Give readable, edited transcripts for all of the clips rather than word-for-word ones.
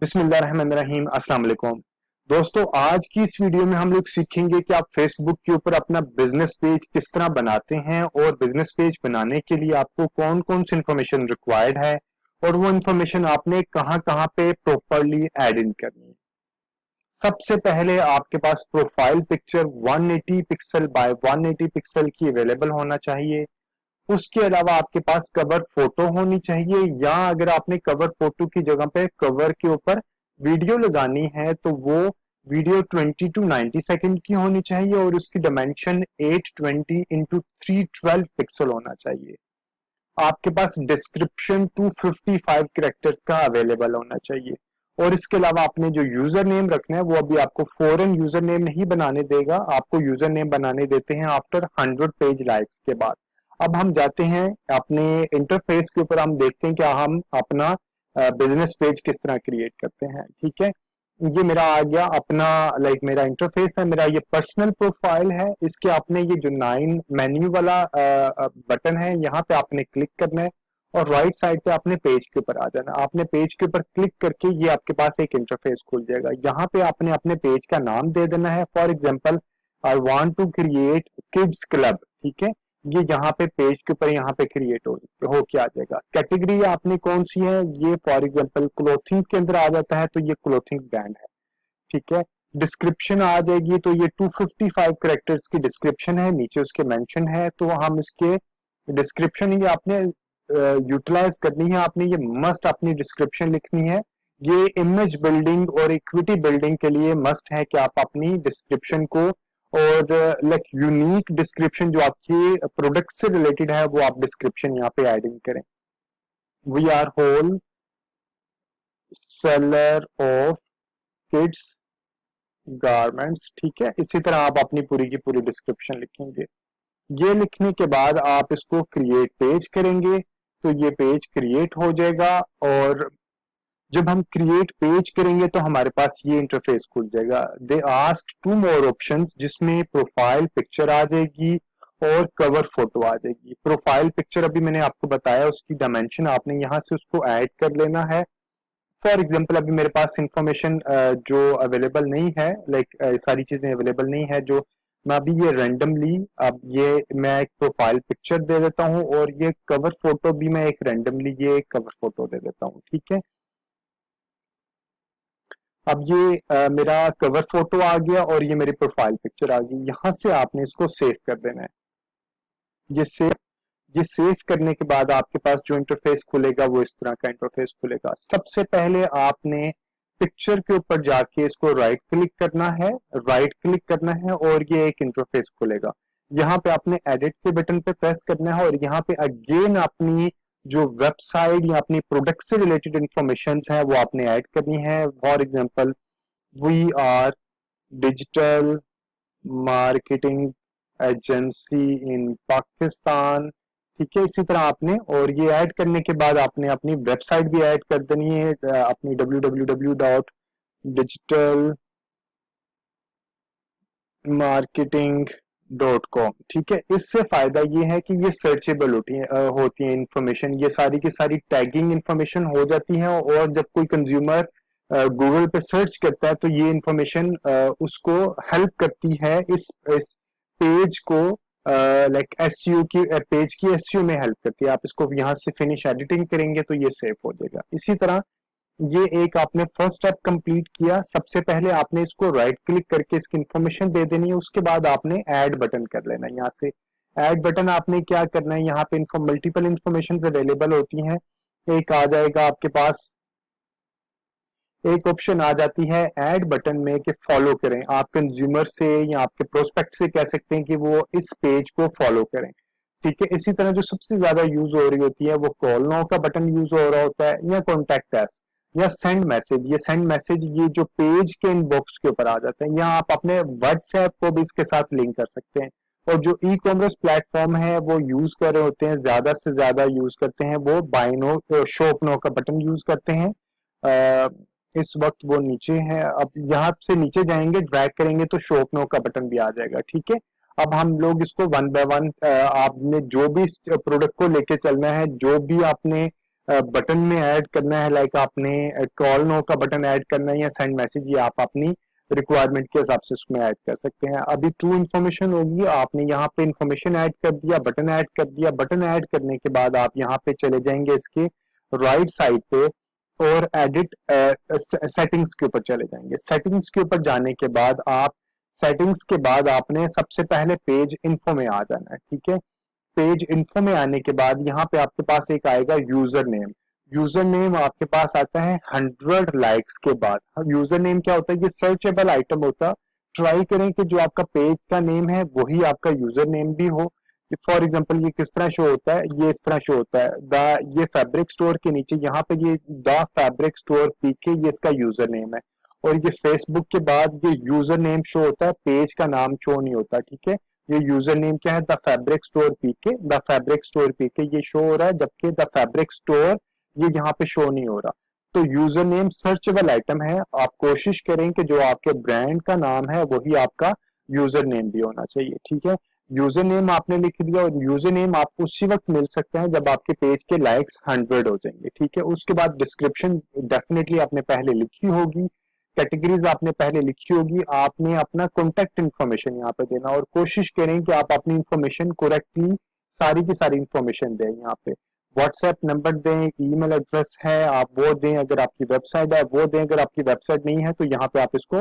बिस्मिल्लाहिर्रहमानिर्रहीम अस्सलाम वालेकुम दोस्तों। आज की इस वीडियो में हम लोग सीखेंगे कि आप फेसबुक के ऊपर अपना बिजनेस पेज किस तरह बनाते हैं और बिजनेस पेज बनाने के लिए आपको कौन कौन सी इंफॉर्मेशन रिक्वायर्ड है और वो इंफॉर्मेशन आपने कहां कहां पे प्रॉपरली ऐड इन करनी है। सबसे पहले आपके पास profile picture 180 pixel by 180 pixel की अवेलेबल होना चाहिए। उसके अलावा आपके पास कवर फोटो होनी चाहिए, या अगर आपने कवर फोटो की जगह पे कवर के ऊपर वीडियो लगानी है तो वो वीडियो 20 टू 90 सेकंड की होनी चाहिए और उसकी डायमेंशन 820 इंटू 312 पिक्सल होना चाहिए। आपके पास डिस्क्रिप्शन 255 कैरेक्टर्स का अवेलेबल होना चाहिए। और इसके अलावा आपने जो यूजर नेम रखना है वो अभी आपको फॉरन यूजर नेम नहीं बनाने देगा, आपको यूजर नेम बनाने देते हैं आफ्टर 100 पेज लाइक्स के बाद। अब हम जाते हैं अपने इंटरफेस के ऊपर, हम देखते हैं क्या हम अपना बिजनेस पेज किस तरह क्रिएट करते हैं। ठीक है, ये मेरा आ गया अपना मेरा इंटरफेस है, मेरा ये पर्सनल प्रोफाइल है। इसके आपने ये जो 9 मेन्यू वाला बटन है यहाँ पे आपने क्लिक करना है और राइट साइड पे आपने पेज के ऊपर आ जाना। आपने पेज के ऊपर क्लिक करके ये आपके पास एक इंटरफेस खुल जाएगा। यहाँ पे आपने अपने पेज का नाम दे देना है। For example I want to create kids club. ठीक है, ये यहाँ पे पेज के ऊपर यहाँ पे क्रिएट हो के आ जाएगा। कैटेगरी आपने कौन सी है, ये फॉर एग्जांपल क्लोथिंग के अंदर आ जाता है तो ये क्लोथिंग ब्रांड है। ठीक है, डिस्क्रिप्शन आ जाएगी तो ये 255 कैरेक्टर्स की डिस्क्रिप्शन है, नीचे उसके मेंशन है तो हम इसके डिस्क्रिप्शन ये आपने यूटिलाइज करनी है। आपने ये मस्ट अपनी डिस्क्रिप्शन लिखनी है। ये इमेज बिल्डिंग और इक्विटी बिल्डिंग के लिए मस्ट है कि आप अपनी डिस्क्रिप्शन को और यूनिक डिस्क्रिप्शन जो आपकी प्रोडक्ट से रिलेटेड है वो आप डिस्क्रिप्शन यहाँ पे एडिंग करें। We are wholesaler of kids garments. ठीक है, इसी तरह आप अपनी पूरी की पूरी डिस्क्रिप्शन लिखेंगे। ये लिखने के बाद आप इसको क्रिएट पेज करेंगे तो ये पेज क्रिएट हो जाएगा। और जब हम क्रिएट पेज करेंगे तो हमारे पास ये इंटरफेस खुल जाएगा। दे आस्क 2 मोर ऑप्शंस, जिसमें प्रोफाइल पिक्चर आ जाएगी और कवर फोटो आ जाएगी। प्रोफाइल पिक्चर अभी मैंने आपको बताया, उसकी डायमेंशन आपने यहाँ से उसको ऐड कर लेना है। फॉर एग्जाम्पल अभी मेरे पास इंफॉर्मेशन जो अवेलेबल नहीं है, सारी चीजें अवेलेबल नहीं है, जो मैं अभी ये रैंडमली अब ये मैं एक प्रोफाइल पिक्चर दे देता हूँ और ये कवर फोटो भी मैं एक रैंडमली ये कवर फोटो दे देता हूँ। ठीक है, अब ये मेरा कवर फोटो आ गया और ये मेरी प्रोफाइल पिक्चर आ गई। यहां से आपने इसको सेव कर देना है। ये सेव ये सेव करने के बाद आपके पास जो इंटरफेस खुलेगा वो इस तरह का इंटरफेस खुलेगा। सबसे पहले आपने पिक्चर के ऊपर जाके इसको राइट क्लिक करना है, और ये एक इंटरफेस खुलेगा। यहाँ पे आपने एडिट के बटन पे प्रेस करना है और यहाँ पे अगेन अपनी जो वेबसाइट या अपनी प्रोडक्ट से रिलेटेड इंफॉर्मेशन है वो आपने ऐड करनी है। For example we are digital marketing agency in Pakistan. ठीक है, इसी तरह आपने और ये ऐड करने के बाद आपने अपनी वेबसाइट भी ऐड कर देनी है, अपनी www.digitalmarketing.com। ठीक है, इससे फायदा ये है कि ये सर्चेबल होती है इंफॉर्मेशन, ये सारी की सारी टैगिंग इंफॉर्मेशन हो जाती है और जब कोई कंज्यूमर गूगल पे सर्च करता है तो ये इंफॉर्मेशन उसको हेल्प करती है इस पेज को एसईओ की पेज की एसईओ में हेल्प करती है। आप इसको यहाँ से फिनिश एडिटिंग करेंगे तो ये सेव हो जाएगा। इसी तरह ये एक आपने फर्स्ट स्टेप कंप्लीट किया। सबसे पहले आपने इसको राइट क्लिक करके इसकी इंफॉर्मेशन दे देनी है, उसके बाद आपने ऐड बटन कर लेना है। यहाँ से ऐड बटन आपने क्या करना है, यहाँ पे मल्टीपल इंफॉर्मेशन अवेलेबल होती हैं। एक आ जाएगा आपके पास, एक ऑप्शन आ जाती है ऐड बटन में कि फॉलो करें। आप कंज्यूमर से या आपके प्रोस्पेक्ट से कह सकते हैं कि वो इस पेज को फॉलो करें। ठीक है, इसी तरह जो सबसे ज्यादा यूज हो रही होती है वो कॉल नाउ का बटन यूज हो रहा होता है, या कॉन्टेक्ट अस, या सेंड मैसेज। ये सेंड मैसेज ये जो पेज के इनबॉक्स के ऊपर आ जाते हैं, या आप अपने व्हाट्सएप को भी इसके साथ लिंक कर सकते हैं। और जो ई कॉमर्स प्लेटफॉर्म है वो यूज कर रहे होते हैं, ज्यादा से ज्यादा यूज करते हैं वो बाय नो शॉप नो का बटन यूज करते हैं। इस वक्त वो नीचे है। अब यहाँ से नीचे जाएंगे, ड्रैग करेंगे तो शॉप नो का बटन भी आ जाएगा। ठीक है, अब हम लोग इसको वन बाय वन आपने जो भी प्रोडक्ट को लेके चलना है, जो भी आपने बटन में ऐड करना है, लाइक आपने कॉल नो का बटन ऐड करना है या सेंड मैसेज, ये आप अपनी रिक्वायरमेंट के हिसाब से उसमें ऐड कर सकते हैं। अभी ट्रू इन्फॉर्मेशन होगी, आपने यहाँ पे इन्फॉर्मेशन ऐड कर दिया, बटन ऐड कर दिया। बटन ऐड करने के बाद आप यहाँ पे चले जाएंगे इसके राइट साइड पे और एडिट सेटिंग्स के ऊपर चले जाएंगे। सेटिंग्स के ऊपर जाने के बाद आप सेटिंग्स के बाद आपने सबसे पहले पेज इन्फो में आ जाना है, ठीक है। पेज इन्फो में आने के बाद यहाँ पे आपके पास एक आएगा यूजर नेम। यूजर नेम आपके पास आता है 100 लाइक्स के बाद। यूजर नेम क्या होता है, ये सर्चेबल आइटम होता है। ट्राई करें कि जो आपका पेज का नेम है वही आपका यूजर नेम भी हो। फॉर एग्जाम्पल ये किस तरह शो होता है, ये इस तरह शो होता है, ये फैब्रिक स्टोर के नीचे यहाँ पे ये द फैब्रिक स्टोर पीके ये इसका यूजर नेम है। और ये फेसबुक के बाद ये यूजर नेम शो होता है, पेज का नाम शो नहीं होता, ठीक है। ये यूजर नेम क्या है, the fabric store PK, the fabric store PK ये शो हो रहा है, जबकि द फैब्रिक स्टोर ये यहाँ पे शो नहीं हो रहा। तो यूजर नेम सर्चेबल आइटम है, आप कोशिश करें कि जो आपके ब्रांड का नाम है वही आपका यूजर नेम भी होना चाहिए, ठीक है। यूजर नेम आपने लिख दिया और यूजर नेम आपको उसी वक्त मिल सकता है जब आपके पेज के लाइक्स 100 हो जाएंगे, ठीक है। उसके बाद डिस्क्रिप्शन डेफिनेटली आपने पहले लिखी होगी, कैटेगरीज आपने पहले लिखी होगी, आपने अपना कॉन्टेक्ट इन्फॉर्मेशन यहाँ पे देना और कोशिश करें कि आप अपनी इन्फॉर्मेशन करेक्टली सारी की सारी इन्फॉर्मेशन दें। यहाँ पे व्हाट्सएप नंबर दें, ईमेल एड्रेस है आप वो दें, अगर आपकी वेबसाइट है वो दें, अगर आपकी वेबसाइट नहीं है तो यहाँ पे आप इसको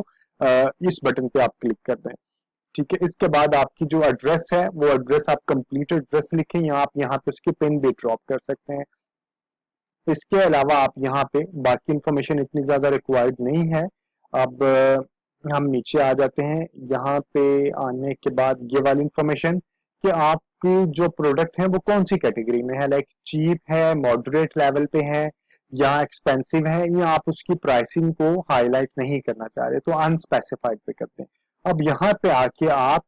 इस बटन पे आप क्लिक कर दें, ठीक है। इसके बाद आपकी जो एड्रेस है वो एड्रेस आप कंप्लीट एड्रेस लिखें, या आप यहाँ पे उसकी पिन भी ड्रॉप कर सकते हैं। इसके अलावा आप यहाँ पे बाकी इंफॉर्मेशन इतनी ज्यादा रिक्वायर्ड नहीं है। अब हम नीचे आ जाते हैं। यहाँ पे आने के बाद ये वाली इंफॉर्मेशन कि आपकी जो प्रोडक्ट है वो कौन सी कैटेगरी में है, लाइक चीप है, मॉडरेट लेवल पे है या एक्सपेंसिव है, या आप उसकी प्राइसिंग को हाईलाइट नहीं करना चाह रहे तो अनस्पेसिफाइड पे करते हैं। अब यहाँ पे आके आप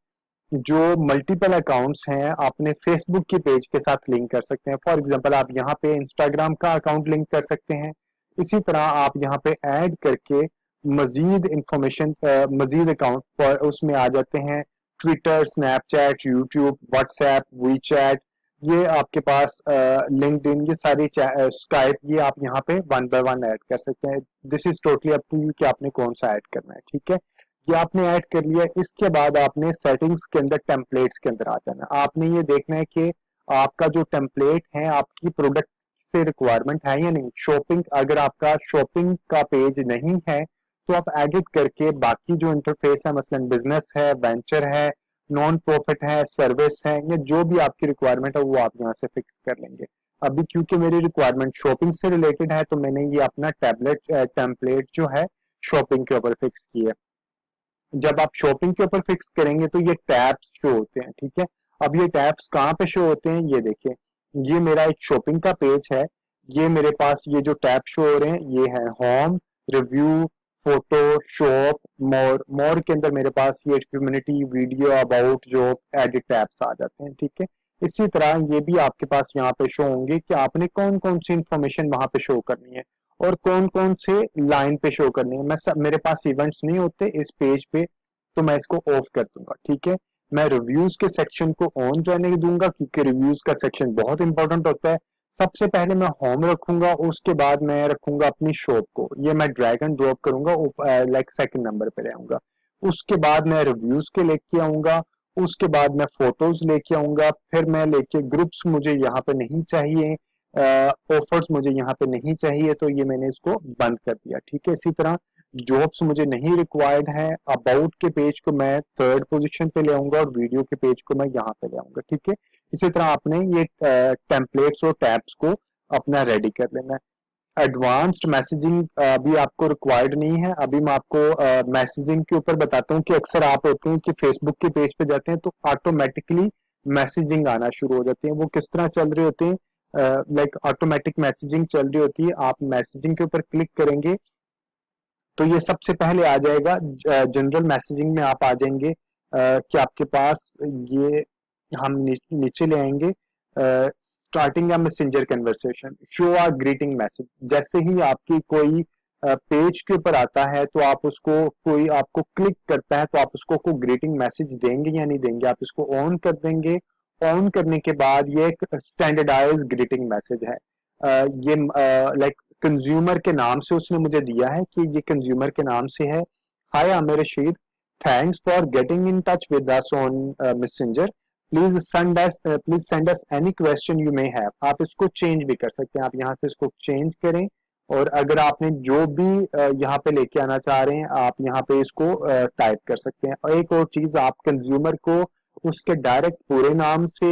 जो मल्टीपल अकाउंट्स हैं अपने फेसबुक के पेज के साथ लिंक कर सकते हैं। फॉर एग्जांपल आप यहाँ पे इंस्टाग्राम का अकाउंट लिंक कर सकते हैं। इसी तरह आप यहाँ पे ऐड करके मजीद इंफॉर्मेशन मजीद अकाउंट उसमें आ जाते हैं। Twitter, Snapchat, YouTube, WhatsApp, WeChat, ये आपके पास लिंक्डइन, ये सारी स्काइप, ये आप यहाँ पे वन बाय वन ऐड कर सकते हैं। This is totally up to you कि आपने कौन सा ऐड करना है, ठीक है। ये आपने ऐड कर लिया। इसके बाद आपने सेटिंग्स के अंदर टेम्पलेट्स के अंदर आ जाना। आपने ये देखना है कि आपका जो टेम्पलेट है आपकी प्रोडक्ट से रिक्वायरमेंट है या नहीं। शॉपिंग, अगर आपका शॉपिंग का पेज नहीं है तो आप एडिट करके बाकी जो इंटरफेस है, मसलन बिजनेस है, वेंचर है, नॉन प्रॉफिट है, सर्विस है, या जो भी आपकी रिक्वायरमेंट है वो आप यहाँ से फिक्स कर लेंगे। अभी क्योंकि मेरी रिक्वायरमेंट शॉपिंग से रिलेटेड है तो मैंने ये अपना टेम्पलेट जो है शॉपिंग के ऊपर फिक्स किया। जब आप शॉपिंग के ऊपर फिक्स करेंगे तो ये टैब्स शो होते हैं, ठीक है। अब ये टैब्स कहाँ पे शो होते हैं, ये देखिए, ये मेरा एक शॉपिंग का पेज है। ये मेरे पास ये जो टैब शो हो रहे हैं ये है होम, रिव्यू, फोटो, शॉप, मोर। मोर के अंदर मेरे पास ये कम्युनिटी, वीडियो, अबाउट, जो एडिट टैब्स आ जाते हैं, ठीक है। इसी तरह ये भी आपके पास यहाँ पे शो होंगे कि आपने कौन कौन सी इंफॉर्मेशन वहां पे शो करनी है और कौन कौन से लाइन पे शो करनी है। मेरे पास इवेंट्स नहीं होते इस पेज पे तो मैं इसको ऑफ कर दूंगा, ठीक है। मैं रिव्यूज के सेक्शन को ऑन रहने दूंगा क्योंकि रिव्यूज का सेक्शन बहुत इंपॉर्टेंट होता है। सबसे पहले मैं होम रखूंगा, उसके बाद मैं रखूंगा अपनी शॉप को, ये मैं ड्रैग एंड ड्रॉप करूंगा, लाइक सेकंड नंबर पे रहूंगा। उसके बाद मैं रिव्यूज के लेके आऊंगा, उसके बाद मैं फोटोज लेके आऊंगा, फिर मैं लेके ग्रुप्स मुझे यहाँ पे नहीं चाहिए, ऑफर्स मुझे यहाँ पे नहीं चाहिए तो ये मैंने इसको बंद कर दिया, ठीक है। इसी तरह जॉब्स मुझे नहीं रिक्वायर्ड है, अबाउट के पेज को मैं थर्ड पोजीशन पे ले आऊंगा और वीडियो के पेज को मैं यहाँ पे ले आऊंगा, ठीक है। इसी तरह आपने ये टेम्पलेट्स और टैब्स को अपना रेडी कर लेना है। एडवांस्ड मैसेजिंग अभी आपको रिक्वायर्ड नहीं है। अभी मैं आपको मैसेजिंग के ऊपर बताता हूँ कि अक्सर आप होते हैं कि फेसबुक के पेज पे जाते हैं तो ऑटोमेटिकली मैसेजिंग आना शुरू हो जाती है। वो किस तरह चल रहे होते हैं, लाइक ऑटोमेटिक मैसेजिंग चल रही होती है। आप मैसेजिंग के ऊपर क्लिक करेंगे तो ये सबसे पहले आ जाएगा जनरल मैसेजिंग में। आप आ जाएंगे कि आपके पास ये हम नीचे ले आएंगे स्टार्टिंग या मैसेंजर कन्वर्सेशन, शो आ ग्रीटिंग मैसेज। जैसे ही आपकी कोई पेज के ऊपर आता है तो आप उसको, कोई आपको क्लिक करता है तो आप उसको को ग्रीटिंग मैसेज देंगे या नहीं देंगे। आप इसको ऑन कर देंगे। ऑन करने के बाद ये एक स्टैंडर्डाइज ग्रीटिंग मैसेज है। ये लाइक कंज्यूमर के नाम से उसने मुझे दिया है कि ये कंज्यूमर के नाम से है। Hi Aamir Rashid, thanks for getting in touch with us on Messenger, please send us any question you may have. आप इसको चेंज भी कर सकते हैं, आप यहाँ से इसको चेंज करें, और अगर आपने जो भी यहाँ पे लेके आना चाह रहे हैं आप यहाँ पे इसको टाइप कर सकते हैं। और एक और चीज, आप कंज्यूमर को उसके डायरेक्ट पूरे नाम से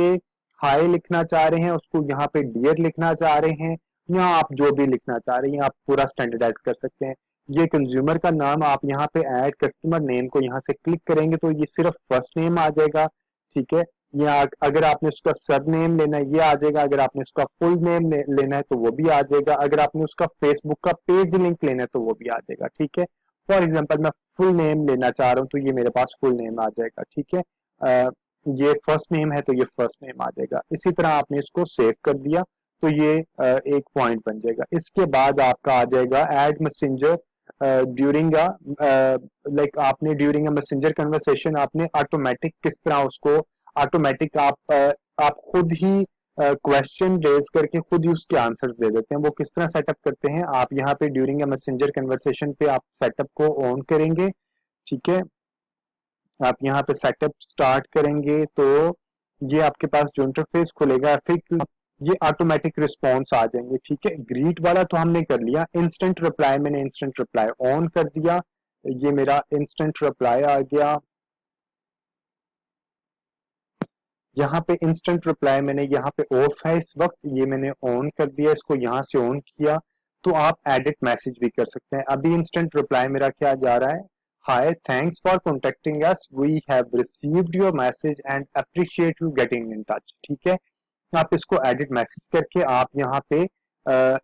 हाय लिखना चाह रहे हैं, उसको यहाँ पे डियर लिखना चाह रहे हैं, या आप जो भी लिखना चाह रहे हैं आप पूरा स्टैंडर्डाइज कर सकते हैं। ये कंज्यूमर का नाम, आप यहाँ पे ऐड कस्टमर नेम को यहाँ से क्लिक करेंगे तो ये सिर्फ फर्स्ट नेम आ जाएगा, ठीक है। या अगर आपने उसका सर नेम लेना है ये आ जाएगा, अगर आपने उसका फुल नेम लेना है तो वो भी आ जाएगा, अगर आपने उसका फेसबुक का पेज लिंक लेना है तो वो भी आ जाएगा, ठीक है। फॉर एग्जाम्पल मैं फुल नेम लेना चाह रहा हूँ तो ये मेरे पास फुल नेम आ जाएगा, ठीक है। ये फर्स्ट नेम है तो ये फर्स्ट नेम आ जाएगा। इसी तरह आपने इसको सेव कर दिया तो ये एक पॉइंट बन जाएगा। इसके बाद आपका आ जाएगा एड मैसेंजर ड्यूरिंग लाइक आपने ड्यूरिंग अ मैसेंजर कन्वर्सेशन आपने ऑटोमेटिक किस तरह उसको ऑटोमेटिक आप खुद ही क्वेश्चन रेज करके खुद ही उसके आंसर्स दे देते हैं। वो किस तरह सेटअप करते हैं, आप यहाँ पे ड्यूरिंग अ मैसेंजर कन्वर्सेशन पे आप सेटअप को ऑन करेंगे, ठीक है। आप यहाँ पे सेटअप स्टार्ट करेंगे तो ये आपके पास जो इंटरफेस खुलेगा फिर ये ऑटोमेटिक रिस्पॉन्स आ जाएंगे, ठीक है। ग्रीट वाला तो हमने कर लिया। इंस्टेंट रिप्लाई, मैंने इंस्टेंट रिप्लाई ऑन कर दिया, ये मेरा इंस्टेंट रिप्लाई आ गया। यहाँ पे इंस्टेंट रिप्लाई मैंने यहाँ पे ऑफ है इस वक्त, ये मैंने ऑन कर दिया, इसको यहाँ से ऑन किया तो आप एडिट मैसेज भी कर सकते हैं। अभी इंस्टेंट रिप्लाई मेरा क्या जा रहा है, hi thanks for contacting us, we have received your message and appreciate you getting in touch, ठीक है। आप इसको एडिट मैसेज करके आप यहाँ पे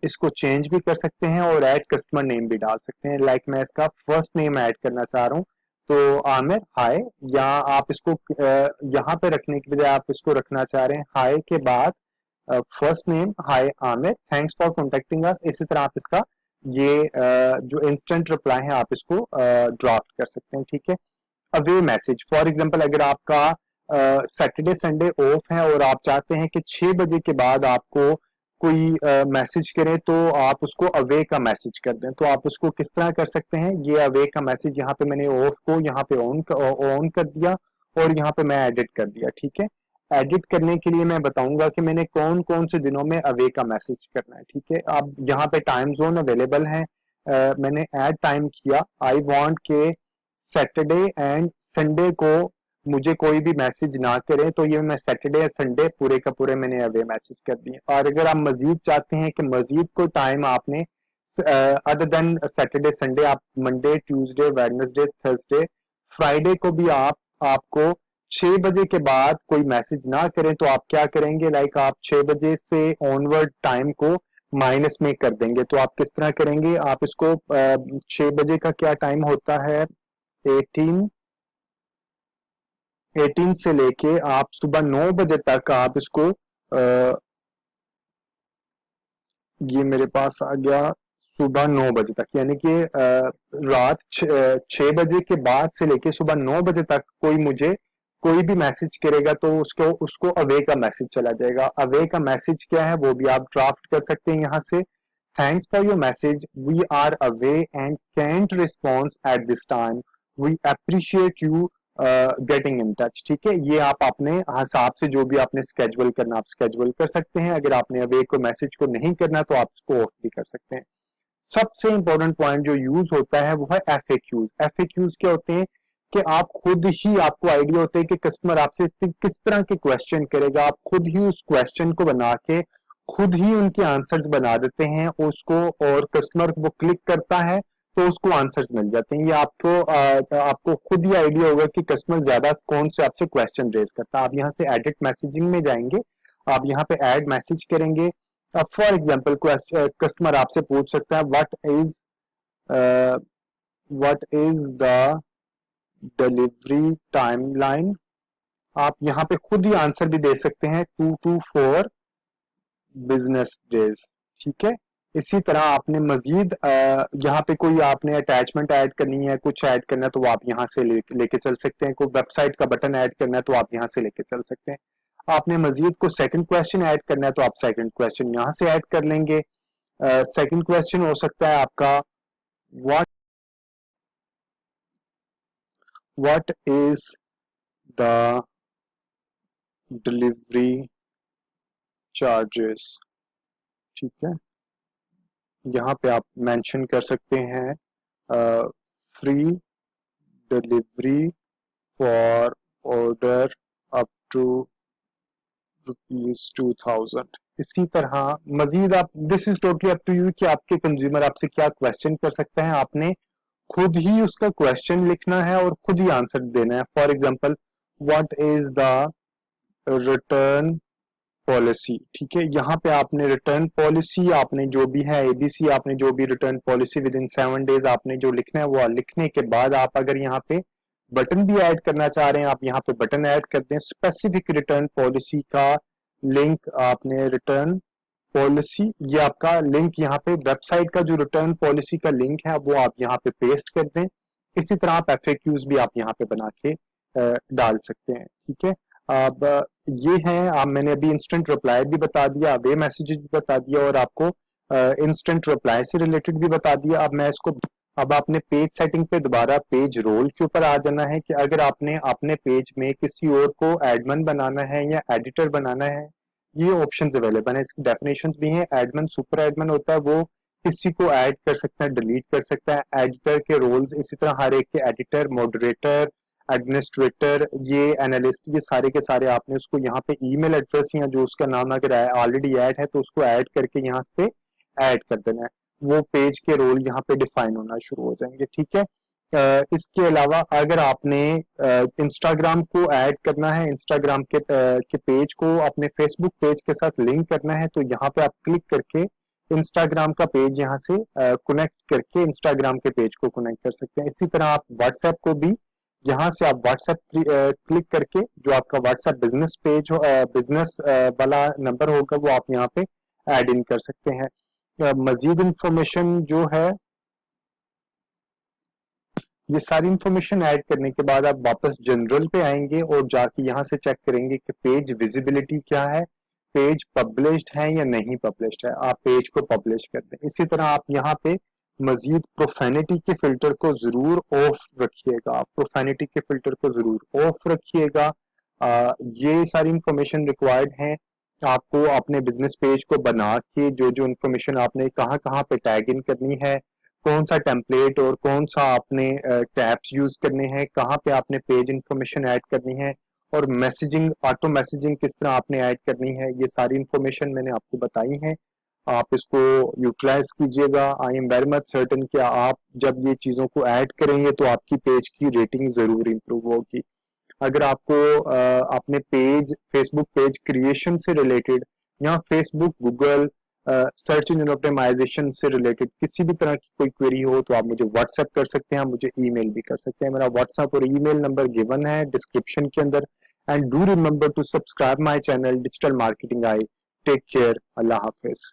इसको चेंज भी कर सकते हैं और ऐड कस्टमर नेम भी डाल सकते हैं। लाइक मैं इसका फर्स्ट नेम ऐड करना चाह रहा हूँ तो आमिर हाय, या आप इसको यहाँ पे रखने की बजाय आप इसको रखना चाह रहे हैं हाय के बाद first name hi Aamir, thanks for contacting us. इसी तरह आप इसका ये जो इंस्टेंट रिप्लाई है आप इसको ड्राफ्ट कर सकते हैं, ठीक है। अवे मैसेज, फॉर एग्जांपल अगर आपका सैटरडे संडे ऑफ है और आप चाहते हैं कि 6 बजे के बाद आपको कोई मैसेज करे तो आप उसको अवे का मैसेज कर दें, तो आप उसको किस तरह कर सकते हैं, ये अवे का मैसेज यहाँ पे मैंने ऑफ को यहाँ पे ऑन कर दिया और यहाँ पे मैं एडिट कर दिया, ठीक है। एडिट करने के लिए मैं बताऊंगा कि मैंने कौन कौन से दिनों में अवे का मैसेज करना है, ठीक है। अब यहाँ पे टाइम जोन अवेलेबल है, मैंने ऐड टाइम किया, आई वांट के सैटरडे एंड संडे को मुझे कोई भी मैसेज ना करे, तो ये मैं सैटरडे या संडे पूरे का पूरे मैंने अवे मैसेज कर दिए। और अगर आप मजीद चाहते हैं कि मजीद कोई टाइम आपने अदर देन सैटरडे संडे, आप Monday Tuesday Wednesday Thursday Friday को भी आपको 6 बजे के बाद कोई मैसेज ना करें तो आप क्या करेंगे, लाइक आप 6 बजे से ऑनवर्ड टाइम को माइनस में कर देंगे। तो आप किस तरह करेंगे, आप इसको 6 बजे का क्या टाइम होता है, 18 18 से लेके आप सुबह 9 बजे तक आप इसको ये मेरे पास आ गया सुबह 9 बजे तक, यानी कि रात 6 बजे के बाद से लेके सुबह 9 बजे तक कोई मुझे कोई भी मैसेज करेगा तो उसको उसको अवे का मैसेज चला जाएगा। अवे का मैसेज क्या है वो भी आप ड्राफ्ट कर सकते हैं यहाँ से। Thanks for your message, we are away and can't response at this time, we appreciate you getting in touch, ठीक है। ये आप अपने हिसाब से जो भी आपने स्केड्यूल करना आप स्केड्यूल कर सकते हैं। अगर आपने अवे को मैसेज को नहीं करना तो आप इसको ऑफ भी कर सकते हैं। सबसे इंपॉर्टेंट पॉइंट जो यूज होता है वो है एफएक्यूज। एफएक्यूज क्या होते हैं कि आप खुद ही, आपको आइडिया होता है कि कस्टमर आपसे किस तरह के क्वेश्चन करेगा, आप खुद ही उस क्वेश्चन को बना के खुद ही उनके आंसर्स बना देते हैं उसको, और कस्टमर वो क्लिक करता है तो उसको आंसर्स मिल जाते हैं। ये आपको खुद ही आइडिया होगा कि कस्टमर ज्यादा कौन से आपसे क्वेश्चन रेज करता है। आप यहाँ से एडिट मैसेजिंग में जाएंगे, आप यहाँ पे ऐड मैसेज करेंगे। अब फॉर एग्जाम्पल कस्टमर आपसे पूछ सकता है what is the delivery timeline. आप यहाँ पे खुद ही आंसर भी दे सकते हैं, 2 to 4 बिजनेस डेज, ठीक है। इसी तरह आपने मजीद यहाँ पे कोई आपने अटैचमेंट ऐड करनी है, कुछ ऐड करना है तो वो आप यहाँ से लेके चल सकते हैं। कोई वेबसाइट का बटन ऐड करना है तो आप यहाँ से लेके चल सकते हैं। आपने मजीद को सेकंड क्वेश्चन ऐड करना है तो आप सेकंड क्वेश्चन यहां से ऐड कर लेंगे। सेकंड क्वेश्चन हो सकता है आपका what is the delivery charges. ठीक है, यहाँ पे आप मेंशन कर सकते हैं free delivery for order up to ₹2000। इसी तरह मजीद आप, this is totally up to you कि आपके कंज्यूमर आपसे क्या क्वेश्चन कर सकते हैं। आपने खुद ही उसका क्वेश्चन लिखना है और खुद ही आंसर देना है। For example, what is the return policy. ठीक है, यहाँ पे आपने रिटर्न पॉलिसी, आपने जो भी है एबीसी, आपने जो भी return policy with in 7 days आपने जो लिखना है वो लिखने के बाद आप अगर यहाँ पे बटन भी ऐड करना चाह रहे हैं आप यहाँ पे बटन ऐड कर दें। स्पेसिफिक रिटर्न पॉलिसी का लिंक आपने रिटर्न पॉलिसी, ये आपका लिंक यहाँ पे वेबसाइट का जो रिटर्न पॉलिसी का लिंक है वो आप यहाँ पे पेस्ट कर दें। इसी तरह आप एफएक्यूज भी आप यहाँ पे बना के डाल सकते हैं। ठीक है, अब ये है, आप मैंने अभी इंस्टेंट रिप्लाई भी बता दिया, वे मैसेजेस भी बता दिया और आपको इंस्टेंट रिप्लाई से रिलेटेड भी बता दिया। अब मैं इसको, अब आपने पेज सेटिंग पे दोबारा पेज रोल के ऊपर आ जाना है कि अगर आपने अपने पेज में किसी और को एडमिन बनाना है या एडिटर बनाना है, ये ऑप्शंस अवेलेबल है। इसकी डेफिनेशंस भी हैं। एडमिन सुपर एडमिन होता है, वो किसी को ऐड कर सकता है, डिलीट कर सकता है। एडिटर के रोल्स इसी तरह हर एक के, एडिटर, मॉडरेटर, एडमिनिस्ट्रेटर, ये एनालिस्ट, ये सारे के सारे आपने उसको यहाँ पे ईमेल एड्रेस या जो उसका नाम अगर ऑलरेडी ऐड है तो उसको ऐड करके यहाँ पे ऐड कर देना है। वो पेज के रोल यहाँ पे डिफाइन होना शुरू हो जाएंगे। ठीक है, इसके अलावा अगर आपने इंस्टाग्राम को ऐड करना है, इंस्टाग्राम के पेज को अपने फेसबुक पेज के साथ लिंक करना है तो यहाँ पे आप क्लिक करके इंस्टाग्राम का पेज यहाँ से कनेक्ट करके इंस्टाग्राम के पेज को कनेक्ट कर सकते हैं। इसी तरह आप व्हाट्सएप को भी यहाँ से आप व्हाट्सएप क्लिक करके जो आपका व्हाट्सएप बिजनेस पेज हो, बिजनेस वाला नंबर होगा वो आप यहाँ पे ऐड इन कर सकते हैं। मजीद इंफॉर्मेशन जो है, ये सारी इंफॉर्मेशन ऐड करने के बाद आप वापस जनरल पे आएंगे और जाके यहाँ से चेक करेंगे कि पेज विजिबिलिटी क्या है, पेज पब्लिश्ड है या नहीं पब्लिश्ड है। आप पेज को पब्लिश कर दें। इसी तरह आप यहाँ पे मजीद प्रोफेनिटी के फिल्टर को जरूर ऑफ रखिएगा, प्रोफेनिटी के फिल्टर को जरूर ऑफ रखिएगा। ये सारी इंफॉर्मेशन रिक्वायर्ड है आपको अपने बिजनेस पेज को बना के, जो जो इंफॉर्मेशन आपने कहाँ कहाँ पे टैग इन करनी है, कौन सा टेम्पलेट और कौन सा आपने टैब्स यूज करने हैं, कहाँ पे आपने पेज इंफॉर्मेशन ऐड करनी है और मैसेजिंग, ऑटो मैसेजिंग किस तरह आपने ऐड करनी है, ये सारी इंफॉर्मेशन मैंने आपको बताई है। आप इसको यूटिलाइज कीजिएगा। I am very much certain कि आप जब ये चीजों को ऐड करेंगे तो आपकी पेज की रेटिंग जरूर इंप्रूव होगी। अगर आपको अपने पेज, फेसबुक पेज क्रिएशन से रिलेटेड या Facebook, Google search engine optimisation से रिलेटेड किसी भी तरह की कोई क्वेरी हो तो आप मुझे व्हाट्सएप कर सकते हैं, मुझे ईमेल भी कर सकते हैं। मेरा व्हाट्सएप और ईमेल नंबर गिवन है डिस्क्रिप्शन के अंदर। And do remember to subscribe my channel digital marketing I. Take care, अल्लाह हाफिज।